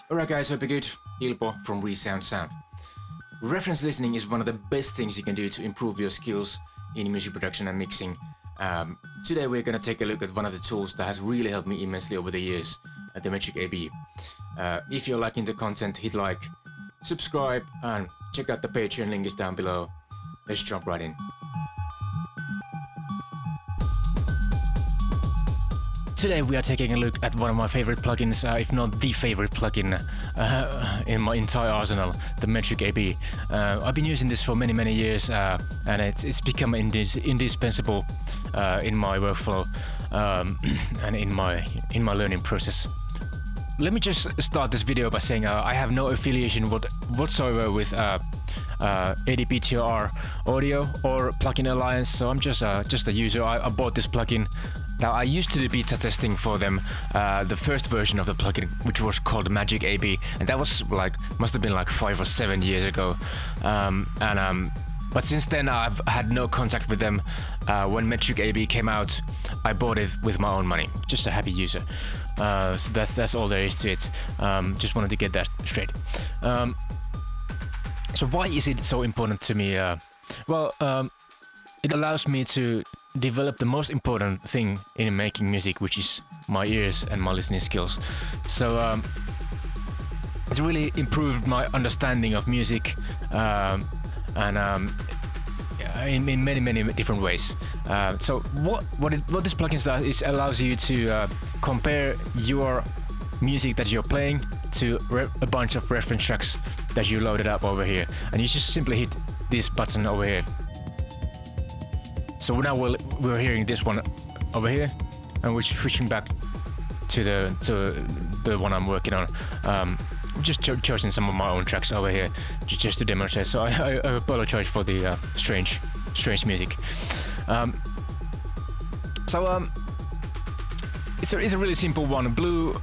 Alright guys, hope you're good. Ilpo from Resound Sound. Reference listening is one of the best things you can do to improve your skills in music production and mixing. Today we're gonna take a look at one of the tools that has really helped me immensely over the years, the Magic AB. If you're liking the content, hit like, subscribe, and check out the Patreon, link is down below. Let's jump right in. Today we are taking a look at one of my favorite plugins, if not the favorite plugin in my entire arsenal, the Magic AB. I've been using this for many years, and it's become indispensable in my workflow and in my learning process. Let me just start this video by saying I have no affiliation whatsoever with ADPTR Audio or Plugin Alliance, so I'm just a user. I bought this plugin. Now, I used to do beta testing for them, the first version of the plugin, which was called Magic AB, and that was must have been like 5 or 7 years ago. But since then, I've had no contact with them. When Magic AB came out, I bought it with my own money. Just a happy user. So that's all there is to it. Just wanted to get that straight. So why is it so important to me? It allows me to develop the most important thing in making music, which is my ears and my listening skills. So it's really improved my understanding of music in many different ways. So what this plugin does is allows you to compare your music that you're playing to a bunch of reference tracks that you loaded up over here, and you just simply hit this button over here. So now we're hearing this one over here, and we're switching back to the one I'm working on. I've just chosen some of my own tracks over here just to demonstrate. So I apologize for the strange music. It's a really simple one. Blue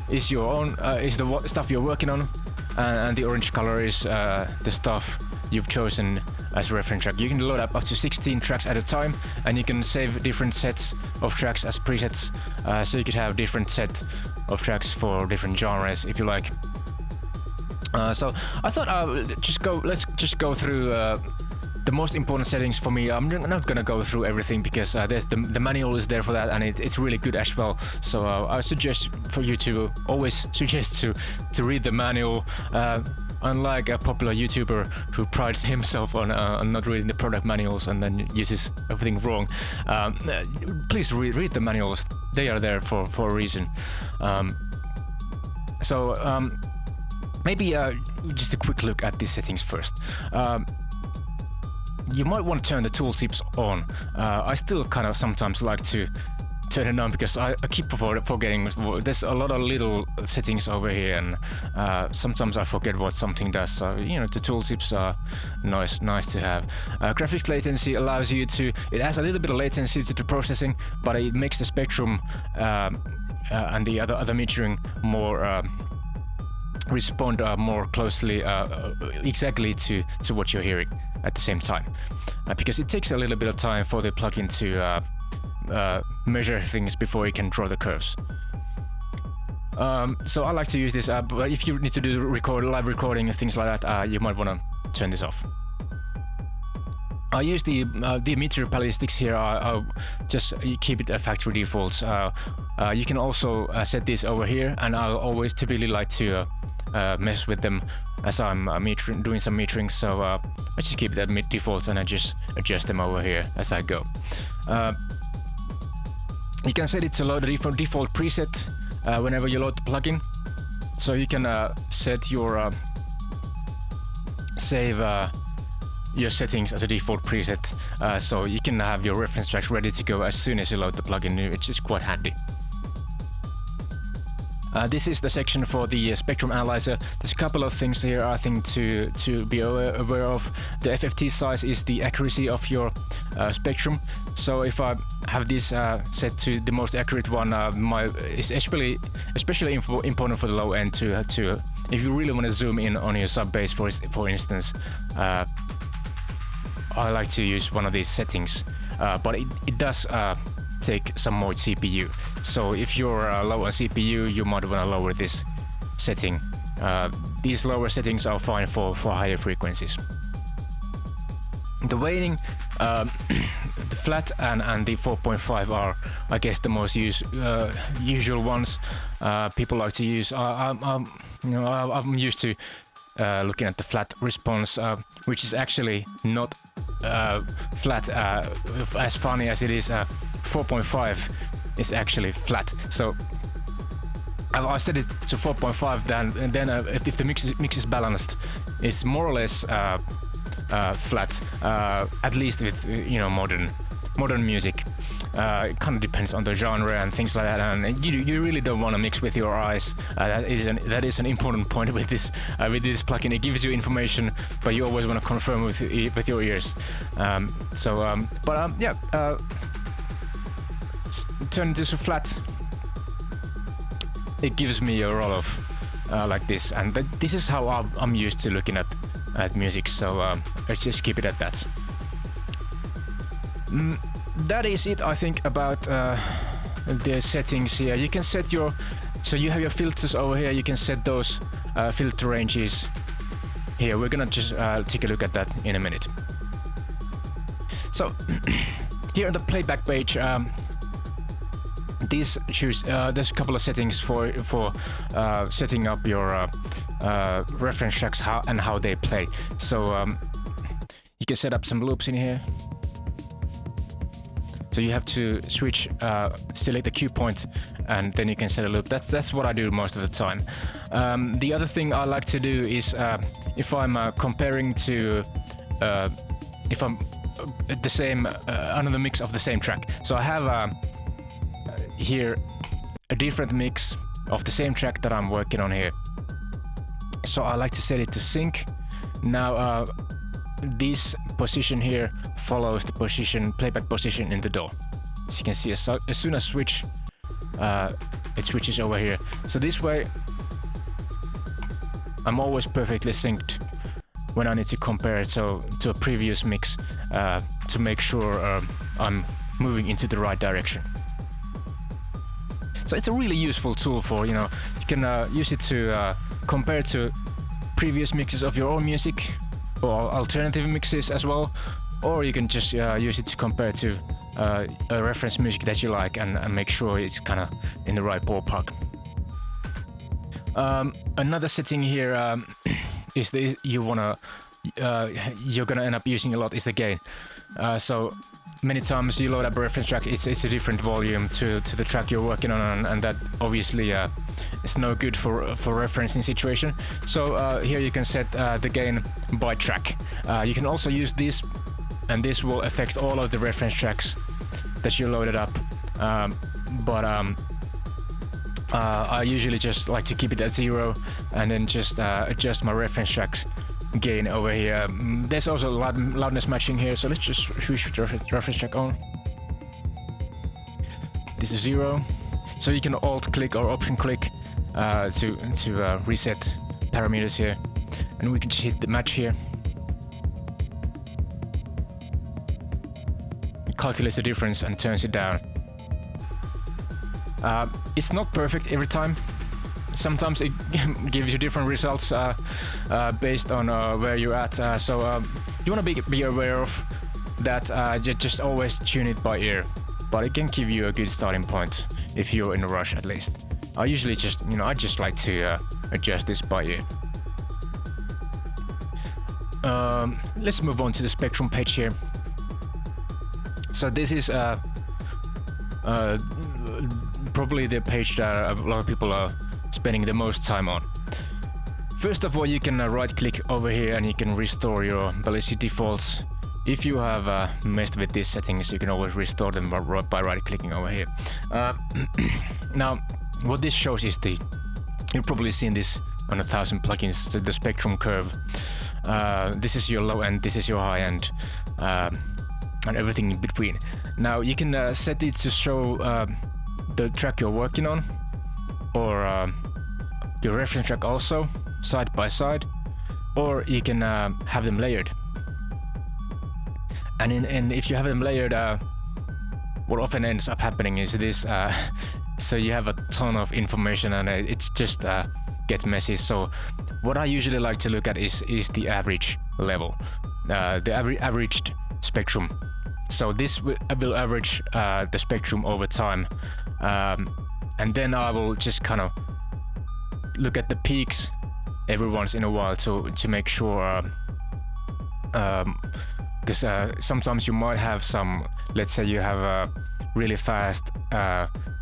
is your own is the stuff you're working on, and the orange color is the stuff you've chosen as a reference track. You can load up to 16 tracks at a time, and you can save different sets of tracks as presets, so you could have different set of tracks for different genres if you like. So I thought let's just go through the most important settings for me. I'm not gonna go through everything because there's the manual is there for that, and it's really good as well. So I suggest for you to always suggest to read the manual. Unlike a popular YouTuber who prides himself on not reading the product manuals and then uses everything wrong, please read the manuals. They are there for a reason. Maybe just a quick look at these settings first. You might want to turn the tooltips on. I still kind of sometimes like to turn it on because I keep forgetting. There's a lot of little settings over here, and sometimes I forget what something does. So the tooltips are nice to have. Graphics latency allows you to. It has a little bit of latency to processing, but it makes the spectrum and the other metering more respond more closely, exactly to what you're hearing at the same time, because it takes a little bit of time for the plugin to measure things before you can draw the curves. So I like to use this, but if you need to do live recording and things like that, you might want to turn this off. I use the meter palette sticks here. I'll just keep it at factory defaults. You can also set this over here, and I'll always typically like to mess with them as I'm doing some metering. So I just keep it at mid defaults, and I just adjust them over here as I go. You can set it to load a default preset whenever you load the plugin. So you can set your save your settings as a default preset, so you can have your reference tracks ready to go as soon as you load the plugin, which is quite handy. This is the section for the spectrum analyzer. There's a couple of things here I think to be aware of. The FFT size is the accuracy of your spectrum. So if I have this set to the most accurate one, it's especially important for the low end to if you really want to zoom in on your sub bass, for instance. I like to use one of these settings, but it does take some more CPU. So if you're low on CPU, you might want to lower this setting. These lower settings are fine for higher frequencies. The weighting, the flat and the 4.5 are, I guess, the most usual ones people like to use. I'm used to looking at the flat response, which is actually not flat as funny as it is. 4.5 is actually flat. So I set it to 4.5, and then if the mix is balanced, it's more or less flat. At least with modern music. It kind of depends on the genre and things like that, and you really don't want to mix with your eyes. That is an important point with this plugin. It gives you information, but you always want to confirm with your ears. Turn this to flat. It gives me a roll of like this, and this is how I'm used to looking at music. So let's just keep it at that. That is it, I think, about the settings here. You can set so you have your filters over here. You can set those filter ranges here. We're gonna just take a look at that in a minute. So here on the playback page, there's a couple of settings for setting up your reference tracks and how they play. So you can set up some loops in here. So you have to switch, select the cue point, and then you can set a loop. That's what I do most of the time. The other thing I like to do is if I'm comparing to, if I'm the same another mix of the same track. So I have here a different mix of the same track that I'm working on here. So I like to set it to sync. Now this position here follows the playback position in the DAW. As you can see, as soon as switch, it switches over here. So this way, I'm always perfectly synced when I need to compare it to a previous mix to make sure I'm moving into the right direction. So it's a really useful tool for, you can use it to compare to previous mixes of your own music, or alternative mixes as well, or you can just use it to compare to a reference music that you like and make sure it's kind of in the right ballpark. Another setting here is you're gonna end up using a lot is the gain. So many times you load up a reference track, it's a different volume to the track you're working on, and that obviously is no good for referencing situation. So here you can set the gain by track. You can also use this, and this will affect all of the reference tracks that you loaded up. I usually just like to keep it at 0 and then just adjust my reference track gain over here. There's also loudness matching here, so let's just switch the reference track on. This is 0, so you can alt click or option click to reset parameters here, and we can just hit the match here. It calculates the difference and turns it down. It's not perfect every time. Sometimes it gives you different results based on where you're at. So you want to be aware of that. Just always tune it by ear, but it can give you a good starting point if you're in a rush, at least. I usually just, I just like to adjust this by ear. Let's move on to the Spectrum page here. So this is probably the page that a lot of people are spending the most time on. First of all, you can right click over here and you can restore your ballistic defaults. If you have messed with these settings, you can always restore them by right clicking over here. Now, what this shows is you've probably seen this on 1,000 plugins, the spectrum curve. This is your low end, this is your high end, and everything in between. Now you can set it to show the track you're working on, or your reference track also, side by side, or you can have them layered. And if you have them layered, what often ends up happening is this, so you have a ton of information, and it's just get messy. So what I usually like to look at is the average level, the averaged spectrum. So this will average the spectrum over time, and then I will just kind of look at the peaks every once in a while to make sure, because sometimes you might have some, let's say you have a really fast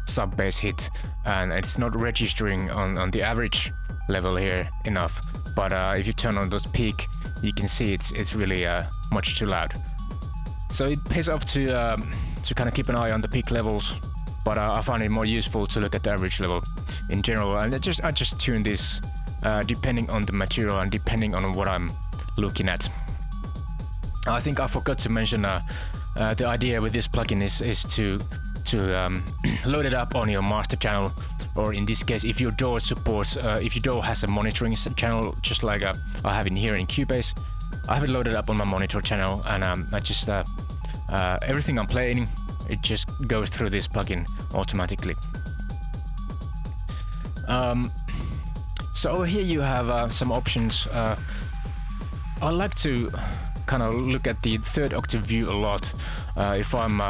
sub bass hit and it's not registering on the average level here enough, but if you turn on those peak, you can see it's really much too loud. So it pays off to kind of keep an eye on the peak levels, but I find it more useful to look at the average level in general, and I just tune this depending on the material and depending on what I'm looking at. I think I forgot to mention the idea with this plugin is to load it up on your master channel, or in this case, if your DAW supports, if your DAW has a monitoring channel, just like I have in here in Cubase, I have it loaded up on my monitor channel, and I just everything I'm playing, it just goes through this plugin automatically. So over here you have some options. I like to kind of look at the third octave view a lot if I'm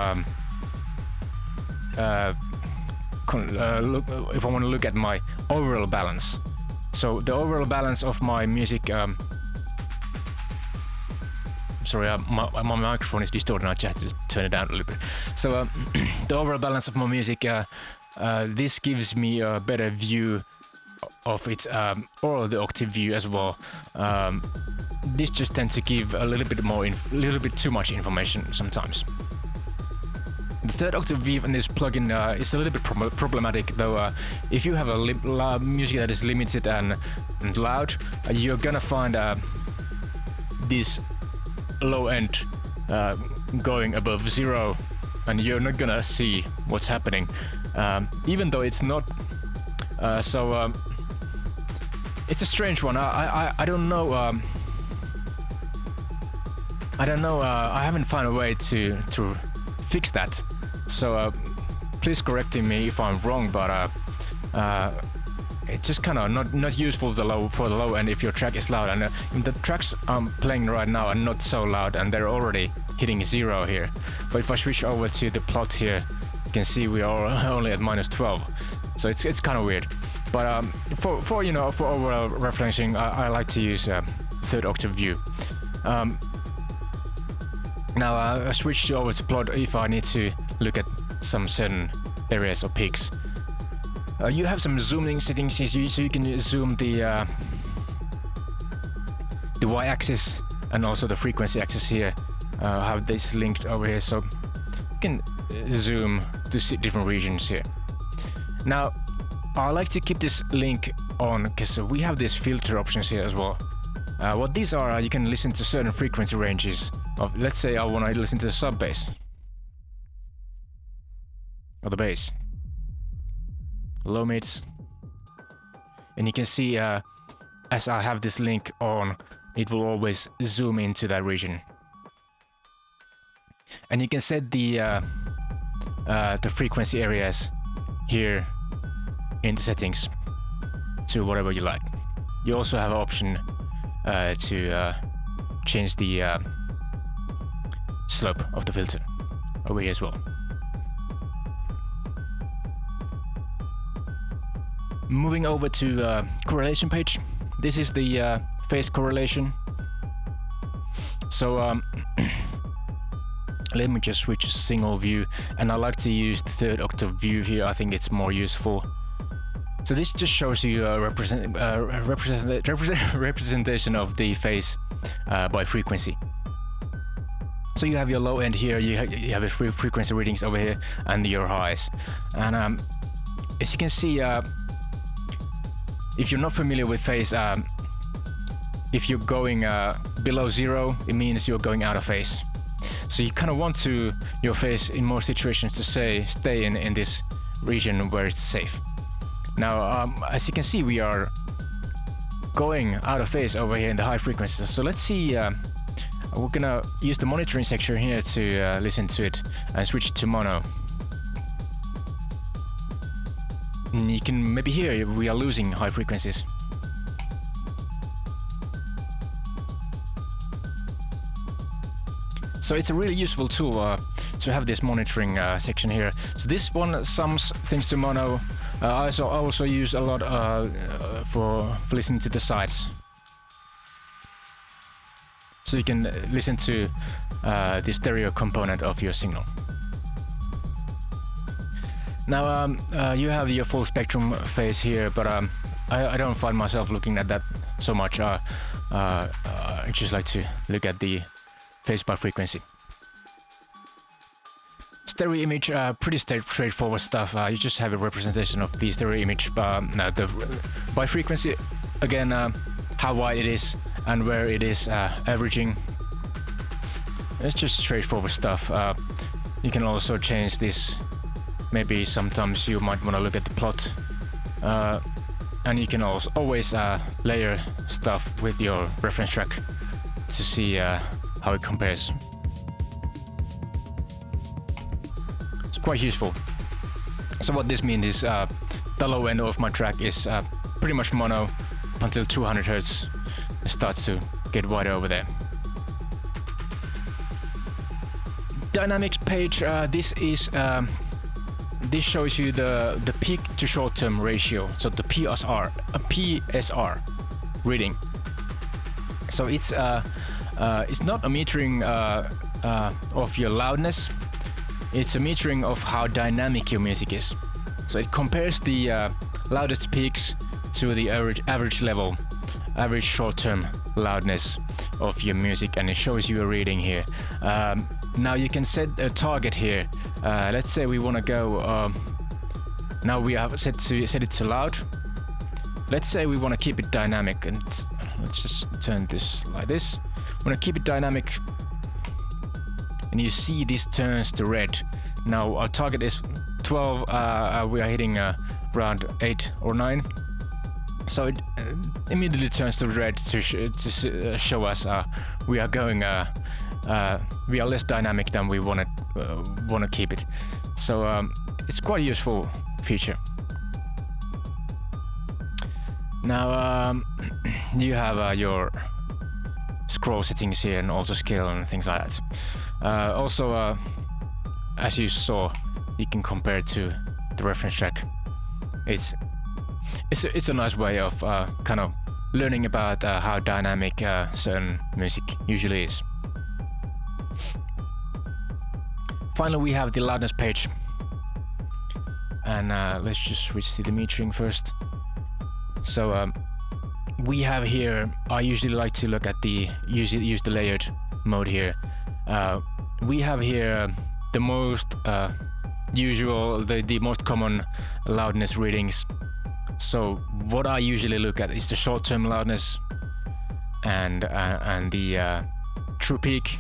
if I want to look at my overall balance. So the overall balance of my music. Sorry, my microphone is distorted. I just had to turn it down a little bit. So the overall balance of my music, this gives me a better view of it, or the octave view as well. This just tends to give a little bit too much information sometimes. The third octave view in this plugin is a little bit problematic, though. If you have a music that is limited and loud, you're gonna find this low end going above 0, and you're not gonna see what's happening, even though it's not. So it's a strange one. I don't know. I don't know. I haven't found a way to fix that. So please correct me if I'm wrong, but it's just kind of not useful for the low end if your track is loud, and the tracks I'm playing right now are not so loud and they're already hitting 0 here. But if I switch over to the plot here, you can see we are only at -12, so it's kind of weird. But for overall referencing, I like to use third octave view. Now I switched over to plot if I need to look at some certain areas or peaks. You have some zooming settings here, so you can zoom the y-axis and also the frequency axis here. I have this linked over here, so you can zoom to see different regions here. Now, I like to keep this link on because we have these filter options here as well. What these are, you can listen to certain frequency ranges of, let's say I want to listen to the sub bass or the bass, low mids, and you can see as I have this link on, it will always zoom into that region, and you can set the frequency areas here in the settings to whatever you like. You also have an option to change the slope of the filter over here as well. Moving over to correlation page. This is the phase correlation. So let me just switch to single view, and I like to use the third octave view here. I think it's more useful. So this just shows you a representation of the phase by frequency. So you have your low end here, you have your frequency readings over here, and your highs. And as you can see, if you're not familiar with phase, if you're going below 0, it means you're going out of phase. So you kind of want your phase in most situations to stay in this region where it's safe. Now, as you can see, we are going out of phase over here in the high frequencies. So let's see, we're gonna use the monitoring section here to listen to it and switch it to mono. And you can maybe hear we are losing high frequencies. So it's a really useful tool to have this monitoring section here. So this one sums things to mono. I also use a lot for listening to the sides. So you can listen to the stereo component of your signal. Now you have your full spectrum phase here, but I don't find myself looking at that so much. I just like to look at the phase by frequency. Stereo image, pretty straightforward stuff. You just have a representation of the stereo image, by frequency, again, how wide it is and where it is averaging. It's just straightforward stuff. You can also change this. Maybe sometimes you might want to look at the plot, and you can also always layer stuff with your reference track to see how it compares. It's quite useful. So what this means is the low end of my track is pretty much mono until 200 Hz. It starts to get wider over there. Dynamics page. This shows you the peak to short-term ratio, so the PSR reading. So it's not a metering of your loudness. It's a metering of how dynamic your music is. So it compares the loudest peaks to the average level, average short-term loudness of your music, and it shows you a reading here. Now you can set a target here. Let's say we want to go. Now we have set it to loud. Let's say we want to keep it dynamic, and let's just turn this like this. We want to keep it dynamic, and you see this turns to red. Now our target is 12. We are hitting around 8 or 9. So it immediately turns to red to show us we are going. We are less dynamic than we want to keep it. So it's quite a useful feature. Now you have your scroll settings here and auto scale and things like that. Also, as you saw, you can compare it to the reference track. It's a nice way of kind of learning about how dynamic certain music usually is. Finally, we have the loudness page, and let's just switch to the metering first. So we have here, I usually like to look at use the layered mode here. We have here the most usual, the most common loudness readings. So what I usually look at is the short-term loudness and the true peak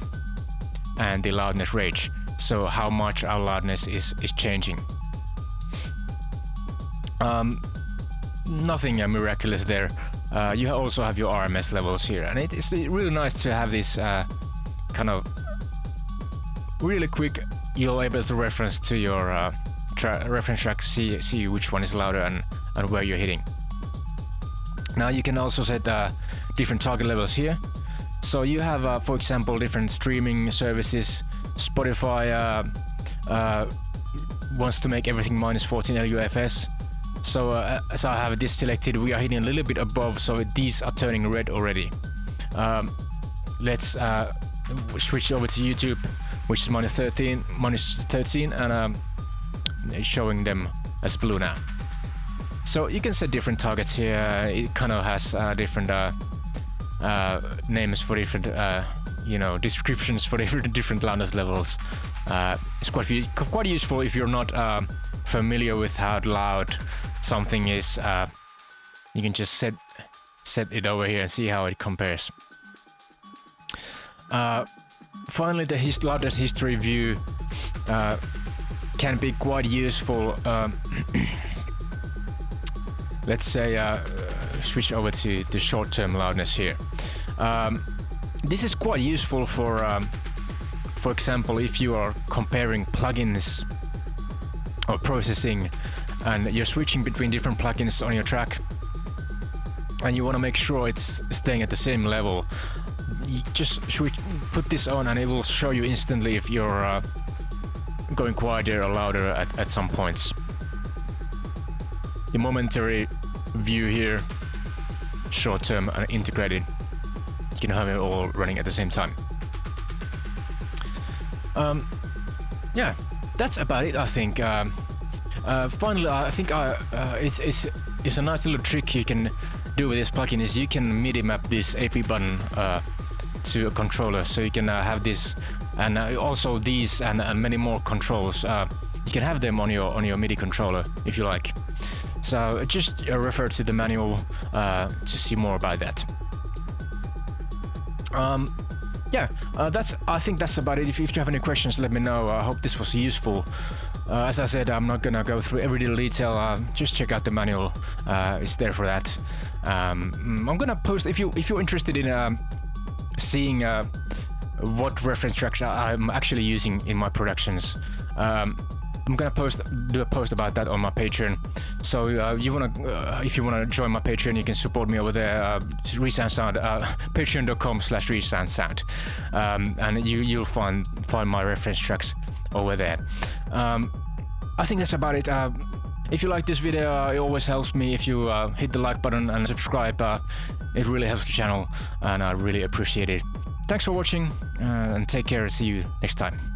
and the loudness range. So how much our loudness is changing. Nothing miraculous there. You also have your RMS levels here, and it's really nice to have this kind of really quick. You're able to reference to your reference track, see which one is louder and where you're hitting. Now you can also set different target levels here. So you have, for example, different streaming services. Spotify wants to make everything minus 14 LUFS. So as I have this selected, we are hitting a little bit above, so these are turning red already. Let's switch over to YouTube, which is minus 13, and it's showing them as blue now. So you can set different targets here. It kind of has different names for different, descriptions for different loudness levels. It's quite useful if you're not familiar with how loud something is. You can just set it over here and see how it compares. Finally, the loudness history view can be quite useful. Let's say switch over to the short-term loudness here. This is quite useful for example, if you are comparing plugins or processing, and you're switching between different plugins on your track, and you want to make sure it's staying at the same level. You just put this on and it will show you instantly if you're going quieter or louder at some points. The momentary view here, short-term and integrated. You can have it all running at the same time. Yeah, that's about it, I think. Finally, I think it's a nice little trick you can do with this plugin is you can MIDI map this AP button to a controller, so you can have this and also these and many more controls. You can have them on your MIDI controller if you like. So just refer to the manual to see more about that. Yeah, I think that's about it. If you have any questions, let me know. I hope this was useful. As I said, I'm not gonna go through every little detail. Just check out the manual. It's there for that. I'm gonna post if you're interested in seeing what reference tracks I'm actually using in my productions. I'm gonna do a post about that on my Patreon. So if you wanna join my Patreon, you can support me over there. Resound Sound, patreon.com/resoundsound, and you'll find my reference tracks over there. I think that's about it. If you like this video, it always helps me if you hit the like button and subscribe. It really helps the channel, and I really appreciate it. Thanks for watching, and take care. See you next time.